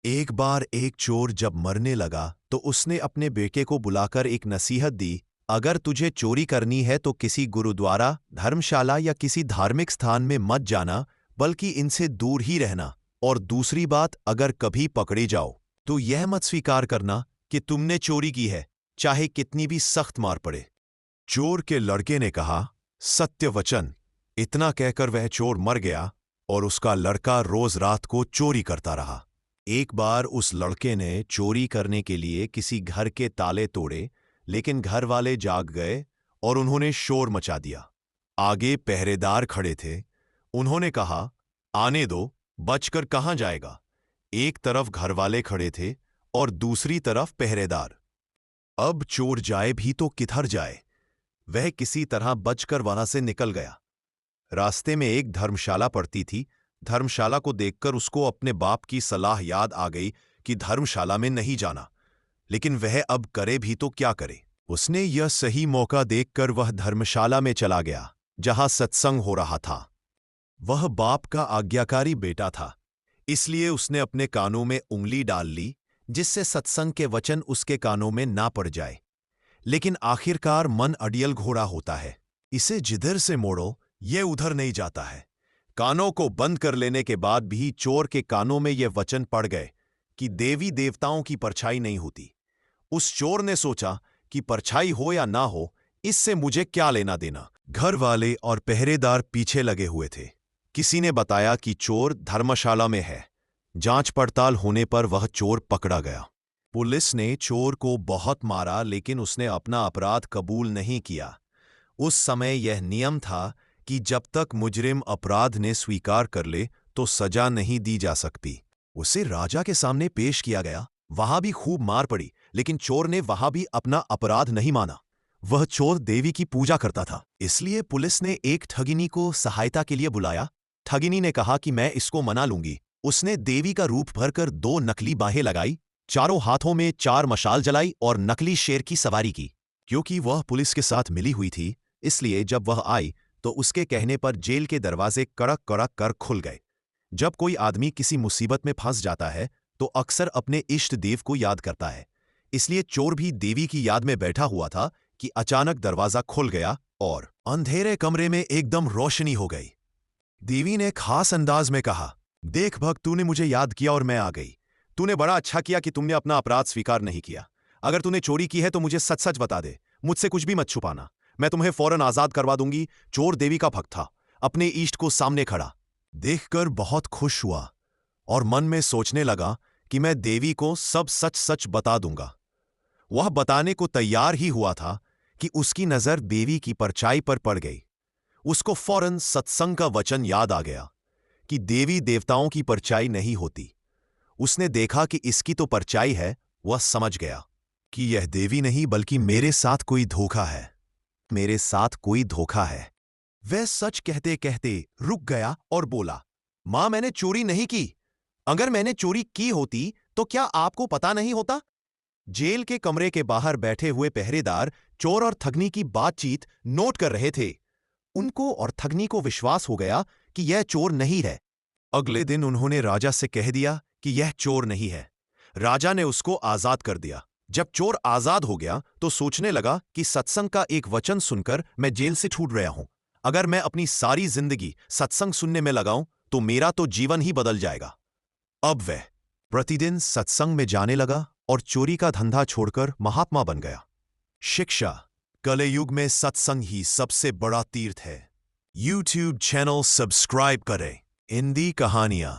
एक बार एक चोर जब मरने लगा तो उसने अपने बेटे को बुलाकर एक नसीहत दी। अगर तुझे चोरी करनी है तो किसी गुरुद्वारा, धर्मशाला या किसी धार्मिक स्थान में मत जाना, बल्कि इनसे दूर ही रहना। और दूसरी बात, अगर कभी पकड़े जाओ तो यह मत स्वीकार करना कि तुमने चोरी की है, चाहे कितनी भी सख्त मार पड़े। चोर के लड़के ने कहा, सत्य वचन। इतना कहकर वह चोर मर गया और उसका लड़का रोज रात को चोरी करता रहा। एक बार उस लड़के ने चोरी करने के लिए किसी घर के ताले तोड़े, लेकिन घर वाले जाग गए और उन्होंने शोर मचा दिया। आगे पहरेदार खड़े थे। उन्होंने कहा, आने दो, बचकर कहां जाएगा। एक तरफ घर वाले खड़े थे और दूसरी तरफ पहरेदार। अब चोर जाए भी तो किधर जाए। वह किसी तरह बचकर वहां से निकल गया। रास्ते में एक धर्मशाला पड़ती थी। धर्मशाला को देखकर उसको अपने बाप की सलाह याद आ गई कि धर्मशाला में नहीं जाना, लेकिन वह अब करे भी तो क्या करे। उसने यह सही मौका देखकर वह धर्मशाला में चला गया जहां सत्संग हो रहा था। वह बाप का आज्ञाकारी बेटा था, इसलिए उसने अपने कानों में उंगली डाल ली जिससे सत्संग के वचन उसके कानों में ना पड़ जाए। लेकिन आखिरकार मन अड़ियल घोड़ा होता है, इसे जिधर से मोड़ो ये उधर नहीं जाता है। कानों को बंद कर लेने के बाद भी चोर के कानों में ये वचन पड़ गए कि देवी देवताओं की परछाई नहीं होती। उस चोर ने सोचा कि परछाई हो या ना हो, इससे मुझे क्या लेना देना। घर वाले और पहरेदार पीछे लगे हुए थे। किसी ने बताया कि चोर धर्मशाला में है। जांच पड़ताल होने पर वह चोर पकड़ा गया। पुलिस ने चोर को बहुत मारा, लेकिन उसने अपना अपराध कबूल नहीं किया। उस समय यह नियम था कि जब तक मुजरिम अपराध ने स्वीकार कर ले तो सजा नहीं दी जा सकती। उसे राजा के सामने पेश किया गया। वहां भी खूब मार पड़ी, लेकिन चोर ने वहां भी अपना अपराध नहीं माना। वह चोर देवी की पूजा करता था, इसलिए पुलिस ने एक ठगिनी को सहायता के लिए बुलाया। ठगिनी ने कहा कि मैं इसको मना लूंगी। उसने देवी का रूप भरकर 2 नकली बाहें लगाई, चारों हाथों में 4 मशाल जलाई और नकली शेर की सवारी की। क्योंकि वह पुलिस के साथ मिली हुई थी, इसलिए जब वह आई तो उसके कहने पर जेल के दरवाजे कड़क कड़क कर खुल गए। जब कोई आदमी किसी मुसीबत में फंस जाता है तो अक्सर अपने इष्ट देव को याद करता है। इसलिए चोर भी देवी की याद में बैठा हुआ था कि अचानक दरवाजा खुल गया और अंधेरे कमरे में एकदम रोशनी हो गई। देवी ने खास अंदाज में कहा, देख भक्त, तूने मुझे याद किया और मैं आ गई। तूने बड़ा अच्छा किया कि तुमने अपना अपराध स्वीकार नहीं किया। अगर तूने चोरी की है तो मुझे सच सच बता दे, मुझसे कुछ भी मत छुपाना। मैं तुम्हें फौरन आजाद करवा दूंगी। चोर देवी का भक्त था, अपने इष्ट को सामने खड़ा देखकर बहुत खुश हुआ और मन में सोचने लगा कि मैं देवी को सब सच सच बता दूंगा। वह बताने को तैयार ही हुआ था कि उसकी नजर देवी की परछाई पर पड़ गई। उसको फौरन सत्संग का वचन याद आ गया कि देवी देवताओं की परछाई नहीं होती। उसने देखा कि इसकी तो परछाई है। वह समझ गया कि यह देवी नहीं बल्कि मेरे साथ कोई धोखा है, मेरे साथ कोई धोखा है। वह सच कहते कहते रुक गया और बोला, मां, मैंने चोरी नहीं की। अगर मैंने चोरी की होती तो क्या आपको पता नहीं होता। जेल के कमरे के बाहर बैठे हुए पहरेदार चोर और ठगनी की बातचीत नोट कर रहे थे। उनको और ठगनी को विश्वास हो गया कि यह चोर नहीं है। अगले दिन उन्होंने राजा से कह दिया कि यह चोर नहीं है। राजा ने उसको आजाद कर दिया। जब चोर आजाद हो गया तो सोचने लगा कि सत्संग का एक वचन सुनकर मैं जेल से छूट रहा हूं। अगर मैं अपनी सारी जिंदगी सत्संग सुनने में लगाऊं तो मेरा तो जीवन ही बदल जाएगा। अब वह प्रतिदिन सत्संग में जाने लगा और चोरी का धंधा छोड़कर महात्मा बन गया। शिक्षा, कलयुग में सत्संग ही सबसे बड़ा तीर्थ है। YouTube चैनल सब्सक्राइब करें। हिंदी कहानियां।